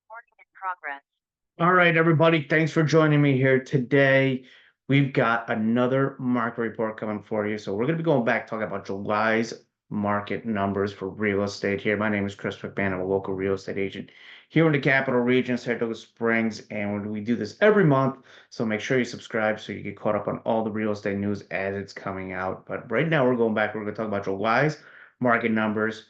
Recording in progress. All right, everybody, thanks for joining me here today. We've got another market report coming for you. So we're going to be going back talking about July's market numbers for real estate here. My name is Chris McMahon. I'm a local real estate agent here in the capital region, Saratoga Springs, and we do this every month. So make sure you subscribe so you get caught up on all the real estate news as it's coming out. But right now we're going back. We're going to talk about July's market numbers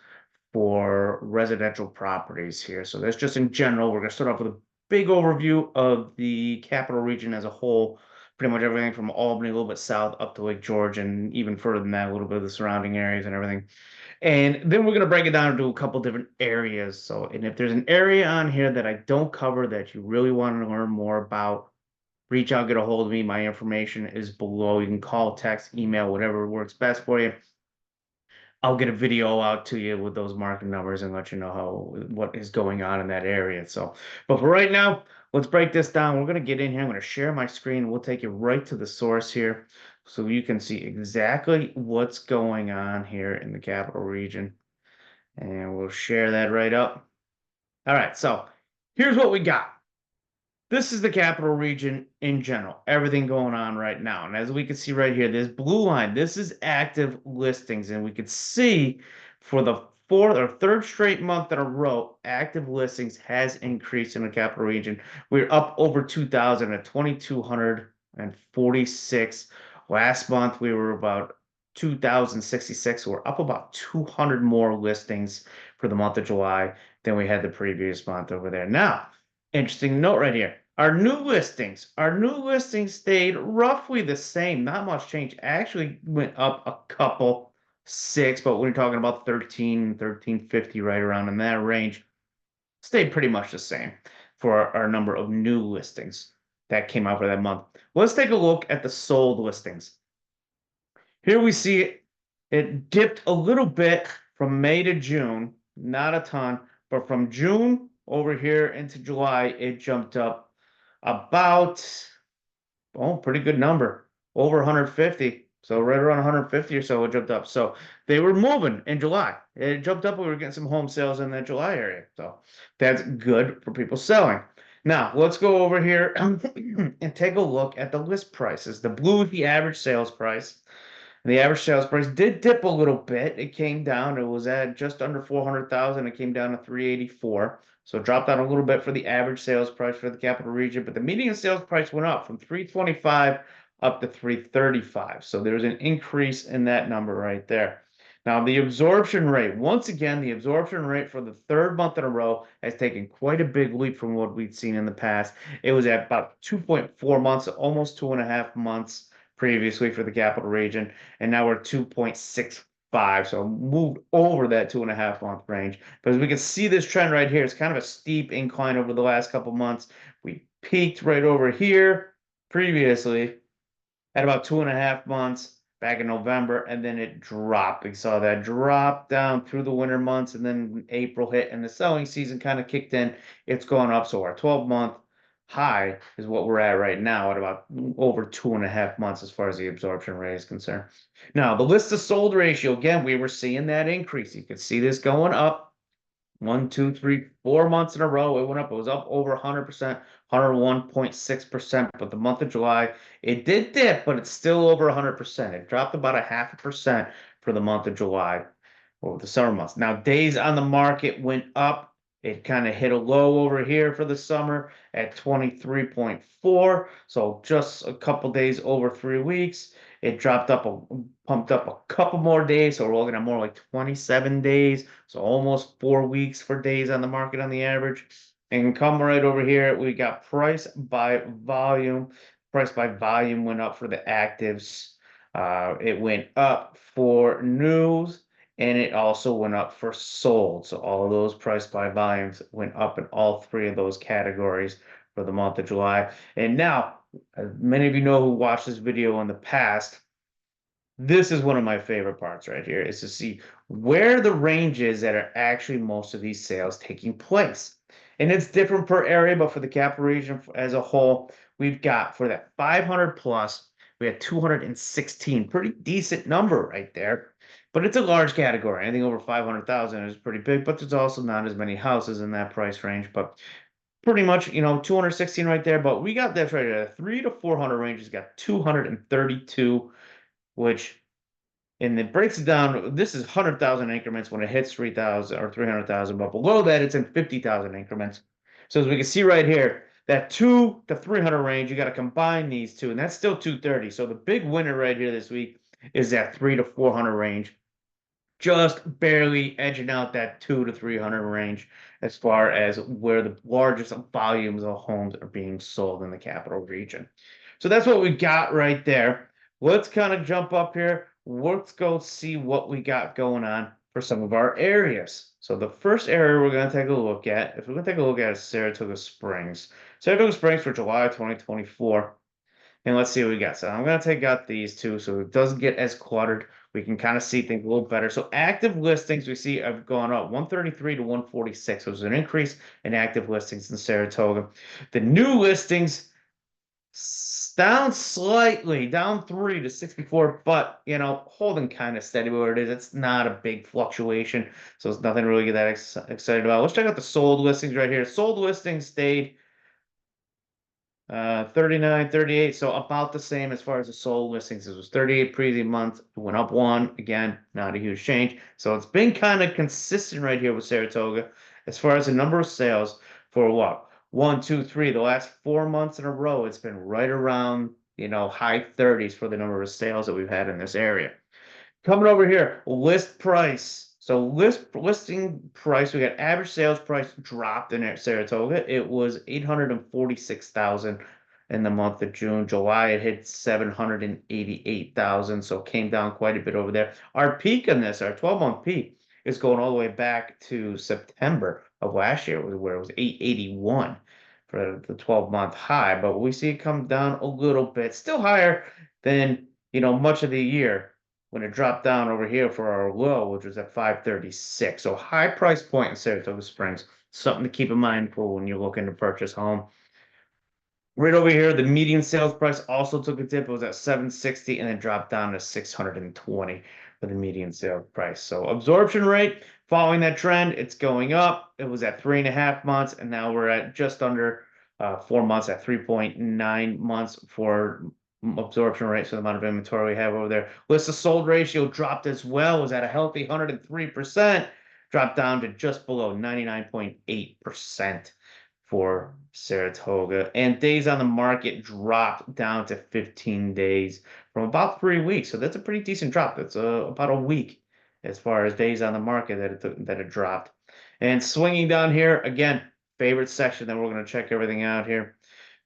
for residential properties here. So that's just in general. We're going to start off with a big overview of the capital region as a whole, pretty much everything from Albany, a little bit south up to Lake George, and even further than that, a little bit of the surrounding areas and everything. And then we're going to break it down into a couple different areas. So, and if there's an area on here that I don't cover that you really want to learn more about, reach out, get a hold of me. My information is below. You can call, text, email, whatever works best for you. I'll get a video out to you with those market numbers and let you know what is going on in that area. So, but for right now, let's break this down. We're gonna get in here. I'm gonna share my screen. We'll take you right to the source here, so you can see exactly what's going on here in the capital region, and we'll share that right up. All right, so here's what we got. This is the capital region in general, everything going on right now. And as we can see right here, this blue line, this is active listings. And we could see for the fourth or third straight month in a row, active listings has increased in the capital region. We're up over 2,000 at 2,246. Last month, we were about 2,066. So we're up about 200 more listings for the month of July than we had the previous month over there. Now, interesting note right here. Our new listings stayed roughly the same. Not much change. Actually went up a couple, six, but when you're talking about 1350 right around in that range, stayed pretty much the same for our number of new listings that came out for that month. Let's take a look at the sold listings. Here we see it dipped a little bit from May to June, not a ton, but from June over here into July, it jumped up about, oh, pretty good number, over 150. So right around 150 or so it jumped up. So they were moving in July. It jumped up. We were getting some home sales in that July area. So that's good for people selling. Now let's go over here and take a look at the list prices. The blue is the average sales price. The average sales price did dip a little bit. It came down. It was at just under 400,000. It came down to 384. So it dropped down a little bit for the average sales price for the capital region, but the median sales price went up from 325 up to 335. So there's an increase in that number right there. Now, the absorption rate, once again, the absorption rate for the third month in a row has taken quite a big leap from what we'd seen in the past. It was at about 2.4 months, almost 2.5 months previously for the capital region, and now we're 2.65. So moved over that 2.5 month range. But as we can see this trend right here, it's kind of a steep incline over the last couple months. We peaked right over here previously at about 2.5 months back in November, and then it dropped. We saw that drop down through the winter months, and then April hit, and the selling season kind of kicked in. It's gone up. So our 12-month high is what we're at right now at about over 2.5 months as far as the absorption rate is concerned. Now, the list to sold ratio, again, we were seeing that increase. You could see this going up 1, 2, 3, 4 months in a row. It went up. It was up over 100%, 101.6%. But the month of July, it did dip, but it's still over 100%. It dropped about a 0.5% for the month of July over the summer months. Now, days on the market went up. It kind of hit a low over here for the summer at 23.4. So just a couple days over 3 weeks. It dropped up, pumped up a couple more days. So we're looking at more like 27 days. So almost 4 weeks for days on the market on the average. And come right over here, we got price by volume. Price by volume went up for the actives. It went up for news, and it also went up for sold. So all of those price by volumes went up in all three of those categories for the month of July. And now, as many of you know who watched this video in the past, this is one of my favorite parts right here, is to see where the range is that are actually most of these sales taking place. And it's different per area, but for the capital region as a whole, we've got for that 500 plus, we had 216, pretty decent number right there. But it's a large category. Anything over 500,000 is pretty big, but there's also not as many houses in that price range. But pretty much, 216 right there, but we got this right here. 3 to 400 range has got 232, which, and it breaks it down. This is 100,000 increments when it hits 3,000 or 300,000, but below that, it's in 50,000 increments. So as we can see right here, that 2 to 300 range, you got to combine these two, and that's still 230. So the big winner right here this week is that 3 to 400 range, just barely edging out that 2 to 300 range as far as where the largest volumes of homes are being sold in the capital region. So that's what we got right there. Let's kind of jump up here. Let's go see what we got going on for some of our areas. So the first area we're going to take a look at, if we're going to take a look at, is Saratoga Springs. Saratoga Springs for July 2024. And let's see what we got. So I'm going to take out these two so it doesn't get as cluttered. We can kind of see things a little better. So active listings we see have gone up 133 to 146. So there's an increase in active listings in Saratoga. The new listings down slightly, down 3 to 64, but holding kind of steady where it is. It's not a big fluctuation, so it's nothing really that excited about. Let's check out the sold listings right here. Sold listings stayed 39, 38, so about the same as far as the sold listings. It was 38 previous month, went up one, again, not a huge change. So it's been kind of consistent right here with Saratoga as far as the number of sales for what? 1, 2, 3, the last 4 months in a row, it's been right around, high 30s for the number of sales that we've had in this area. Coming over here, list price. So listing price, we got average sales price dropped in Saratoga. It was 846,000 in the month of June. July it hit 788,000, so it came down quite a bit over there. Our peak in this, our 12-month peak, is going all the way back to September of last year, where it was 881 for the 12-month high. But we see it come down a little bit, still higher than much of the year, when it dropped down over here for our low, which was at 536. So high price point in Saratoga Springs. Something to keep in mind for when you're looking to purchase home. Right over here, the median sales price also took a dip. It was at 760 and then dropped down to 620 for the median sales price. So absorption rate, following that trend, it's going up. It was at 3.5 months, and now we're at just under 4 months at 3.9 months for absorption rate. So the amount of inventory we have over there. List to sold ratio dropped as well. It was at a healthy 103%, dropped down to just below 99.8% for Saratoga. And days on the market dropped down to 15 days from about 3 weeks. So that's a pretty decent drop. That's about a week as far as days on the market that it dropped. And swinging down here, again, favorite section that we're going to check everything out here.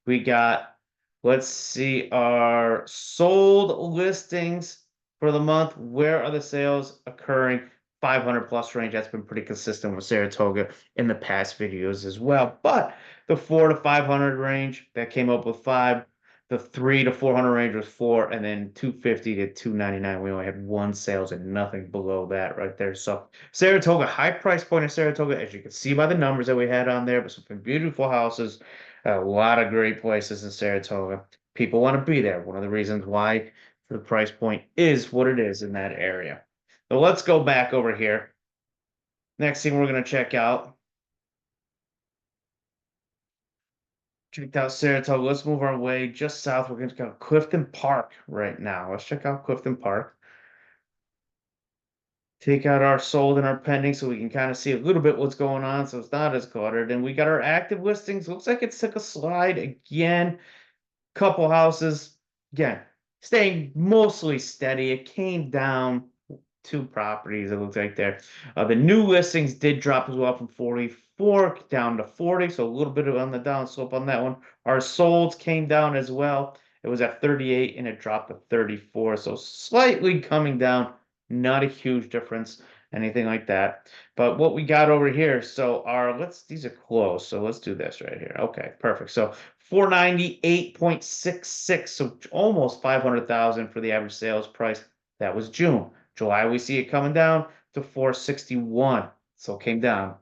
We got, let's see, our sold listings for the month. Where are the sales occurring? 500 plus range. That's been pretty consistent with Saratoga in the past videos as well. But the 4 to 500 range, that came up with 5. The 3 to 400 range was 4, and then 250 to 299, we only had 1 sales and nothing below that right there. So Saratoga, high price point of Saratoga, as you can see by the numbers that we had on there, but some beautiful houses, a lot of great places in Saratoga. People want to be there. One of the reasons why the price point is what it is in that area. So let's go back over here. Next thing we're going to check out. Checked out Saratoga. Let's move our way just south. We're going to go Clifton Park right now. Let's check out Clifton Park. Take out our sold and our pending so we can kind of see a little bit what's going on, so it's not as cluttered. And we got our active listings. Looks like it took a slide again. Couple houses. Again, staying mostly steady. It came down 2 properties, it looks like there. The new listings did drop as well from 44 down to 40, so a little bit on the downslope on that one. Our solds came down as well. It was at 38 and it dropped to 34, so slightly coming down, not a huge difference, anything like that. But what we got over here, so these are close, so let's do this right here. Okay, perfect. So 498.66, so almost 500,000 for the average sales price. That was June. July, we see it coming down to 461. So it came down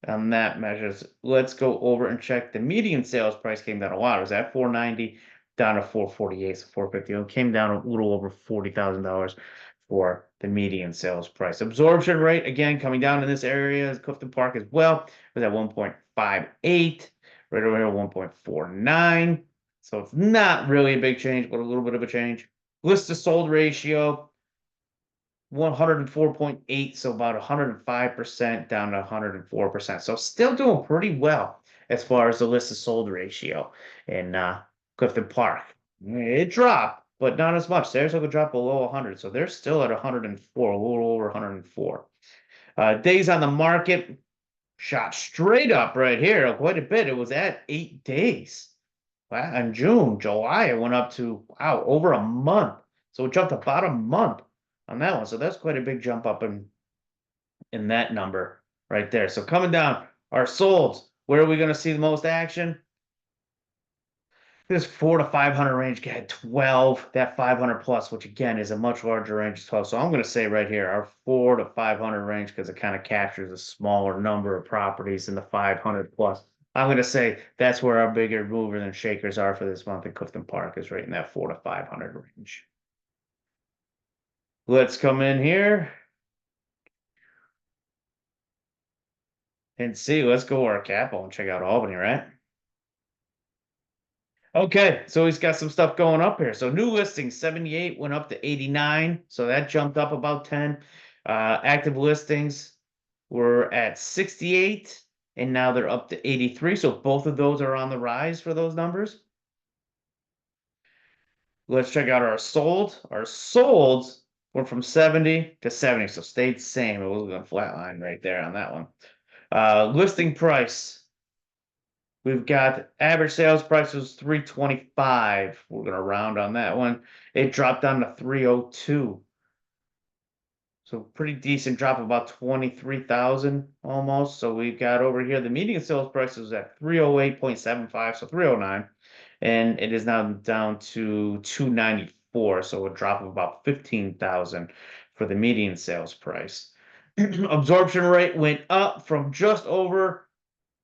on that measures. Let's go over and check the median sales price. Came down a lot. It was at 490 down to 448, so 450. It came down a little over $40,000 for the median sales price. Absorption rate, again, coming down in this area, Clifton Park as well, was at 1.58. Right over here, 1.49. So it's not really a big change, but a little bit of a change. List to sold ratio, 104.8, so about 105% down to 104%. So still doing pretty well as far as the list to sold ratio in Clifton Park. It dropped, but not as much. Saratoga dropped below 100, so they're still at 104, a little over 104. Days on the market shot straight up right here quite a bit. It was at 8 days. In June, July, it went up to, wow, over a month. So it jumped about a month on that one. So that's quite a big jump up in that number right there. So coming down, our solds, where are we going to see the most action? This 4 to 500 range had 12, that 500 plus, which again is a much larger range as 12. So I'm going to say right here, our 4 to 500 range, because it kind of captures a smaller number of properties in the 500 plus. I'm going to say that's where our bigger movers and shakers are for this month in Clifton Park, is right in that 4 to 500 range. Let's come in here and see. Let's go to our capital and check out Albany, right? Okay, so he's got some stuff going up here. So new listings, 78 went up to 89. So that jumped up about 10. Active listings were at 68 and now they're up to 83. So both of those are on the rise for those numbers. Let's check out our sold. Our solds went from 70 to 70, so stayed the same. It was a flat line right there on that one. Listing price. We've got average sales price was 325. We're gonna round on that one. It dropped down to 302. So pretty decent drop, about 23,000 almost. So we've got over here the median sales price is at 308.75, so 309, and it is now down to 294. So a drop of about 15,000 for the median sales price. Absorption rate went up from just over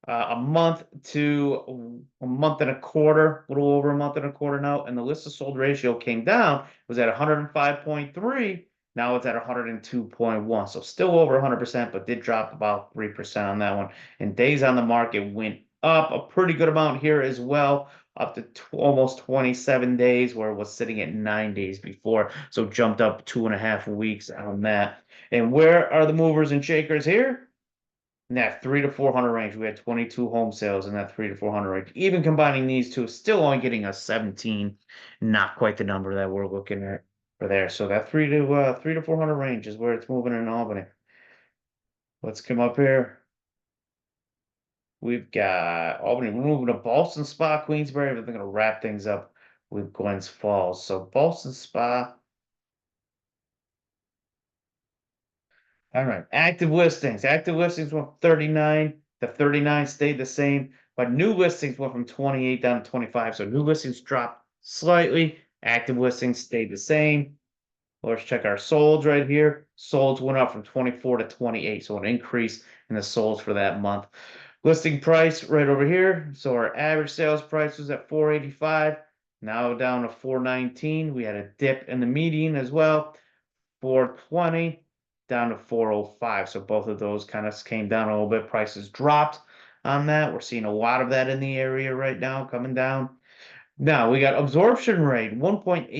a month to a month and a quarter, a little over a month and a quarter now, and the list of sold ratio came down, was at 105.3. Now it's at 102.1, so still over 100%, but did drop about 3% on that one. And days on the market went up a pretty good amount here as well, up to almost 27 days, where it was sitting at 9 days before. So jumped up 2.5 weeks on that. And where are the movers and shakers here? In that 3 to 400 range, we had 22 home sales in that 3 to 400 range. Even combining these two, still only getting us 17, not quite the number that we're looking at for there. So that 3 to 400 range is where it's moving in Albany. Let's come up here. We've got Albany. We're moving to Boston Spa, Queensbury. We're going to wrap things up with Glens Falls. So Boston Spa. All right, active listings. Active listings went from 39. The 39 stayed the same, but new listings went from 28 down to 25. So new listings dropped slightly. Active listings stayed the same. Let's check our solds right here. Solds went up from 24 to 28, so an increase in the solds for that month. Listing price right over here. So our average sales price was at 485, now down to 419. We had a dip in the median as well, 420 down to 405. So both of those kind of came down a little bit. Prices dropped on that. We're seeing a lot of that in the area right now coming down. Now we got absorption rate 1.88.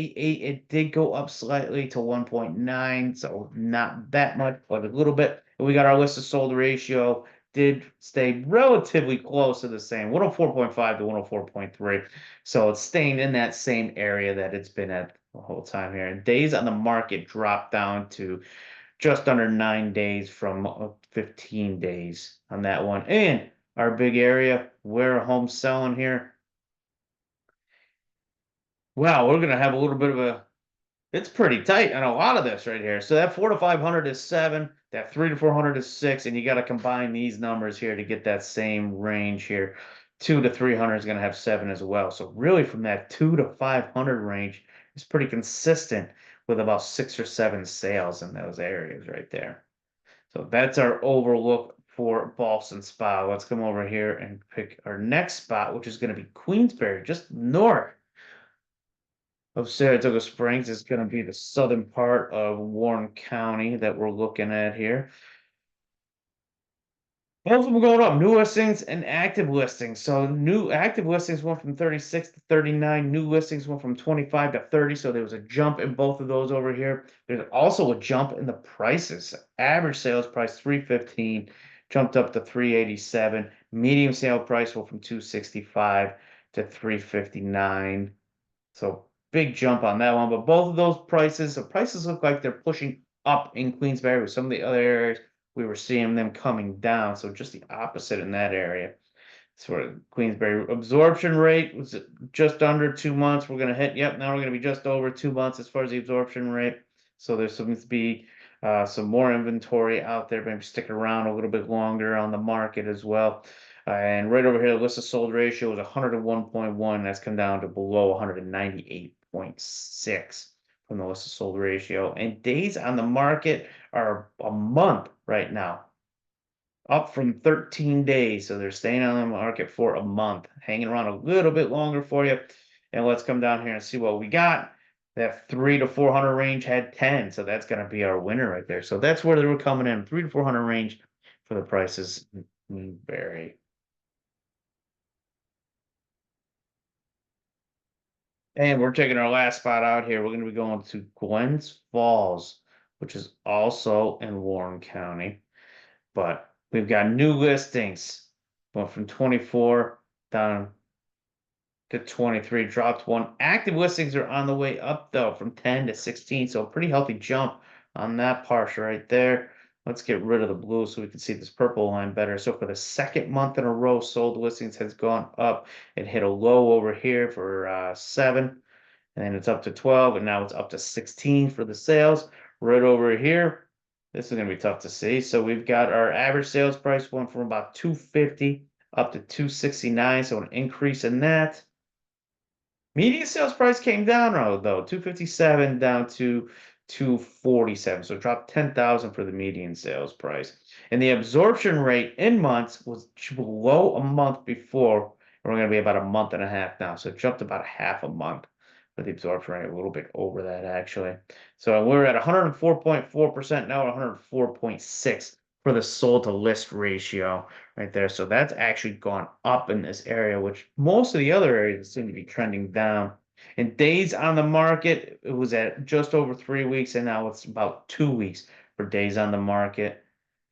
It did go up slightly to 1.9, so not that much, but a little bit. And we got our list of sold ratio did stay relatively close to the same, 104.5 to 104.3. So it's staying in that same area that it's been at the whole time here. And days on the market dropped down to just under 9 days from 15 days on that one. And our big area where homes selling here. Wow, we're gonna have a little bit of a. It's pretty tight on a lot of this right here. So that 4 to 500 is 7. That 3 to 400 is 6, and you got to combine these numbers here to get that same range here. 2 to 300 is going to have 7 as well. So really, from that 2 to 500 range, it's pretty consistent with about 6 or 7 sales in those areas right there. So that's our overlook for Boston Spa. Let's come over here and pick our next spot, which is going to be Queensbury, just north of Saratoga Springs. Is going to be the southern part of Warren County that we're looking at here. Both of them going up, new listings and active listings. So new active listings went from 36 to 39, new listings went from 25 to 30. So there was a jump in both of those over here. There's also a jump in the prices. Average sales price 315 jumped up to 387. Medium sale price went from 265 to 359. So big jump on that one. But both of those prices, the prices look like they're pushing up in Queensbury. With some of the other areas, we were seeing them coming down. So just the opposite in that area. Sort of Queensbury absorption rate was just under 2 months. We're going to hit, yep, now we're going to be just over 2 months as far as the absorption rate. So there's going to be some more inventory out there, maybe sticking around a little bit longer on the market as well. And right over here, the list of sold ratio is 101.1. That's come down to below 198.6 from the list of sold ratio. And days on the market are a month right now, up from 13 days. So they're staying on the market for a month, hanging around a little bit longer for you. And let's come down here and see what we got. That 3 to 400 range had 10. So that's going to be our winner right there. So that's where they were coming in, 3 to 400 range for the prices. Very. And we're taking our last spot out here. We're going to be going to Glens Falls, which is also in Warren County. But we've got new listings going from 24 down to 23, dropped one. Active listings are on the way up though from 10 to 16. So a pretty healthy jump on that partial right there. Let's get rid of the blue so we can see this purple line better. So for the second month in a row, sold listings has gone up. It hit a low over here for 7, and then it's up to 12, and now it's up to 16 for the sales. Right over here, this is going to be tough to see. So we've got our average sales price went from about 250 up to 269, so an increase in that. Median sales price came down though, 257 down to 247. So it dropped 10,000 for the median sales price. And the absorption rate in months was below a month before. We're going to be about a month and a half now. So it jumped about a half a month for the absorption rate, a little bit over that actually. So we're at 104.4% now, 104.6 for the sold to list ratio right there. So that's actually gone up in this area, which most of the other areas seem to be trending down. In days on the market, it was at just over 3 weeks, and now it's about 2 weeks for days on the market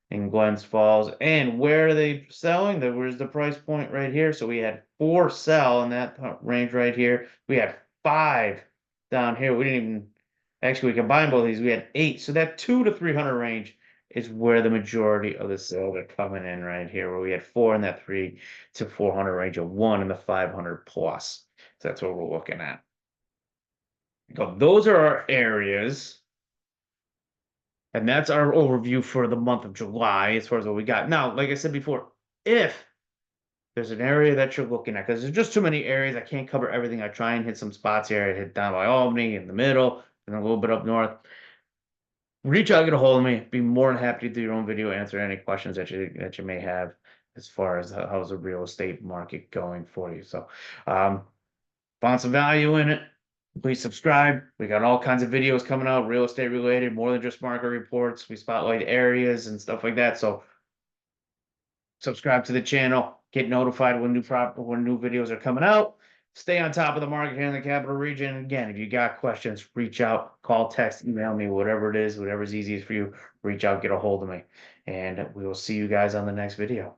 in Glens Falls. And where are they selling? Where's the price point right here? So we had 4 sell in that range right here. We had 5 down here. We didn't even actually we combined both of these. We had 8. So that 2 to 300 range is where the majority of the sales are coming in right here, where we had 4 in that 3 to 400 range, of 1 in the 500 plus. So that's what we're looking at. So those are our areas. And that's our overview for the month of July as far as what we got. Now, like I said before, if there's an area that you're looking at, because there's just too many areas, I can't cover everything. I try and hit some spots here. I hit down by Albany in the middle and a little bit up north. Reach out, get a hold of me. Be more than happy to do your own video, answer any questions that you may have as far as how's the real estate market going for you. So, found some value in it. Please subscribe. We got all kinds of videos coming out, real estate related, more than just market reports. We spotlight areas and stuff like that. So subscribe to the channel, get notified when new videos are coming out. Stay on top of the market here in the capital region. Again, if you got questions, reach out, call, text, email me, whatever it is, whatever's easiest for you, reach out, get a hold of me. And we will see you guys on the next video.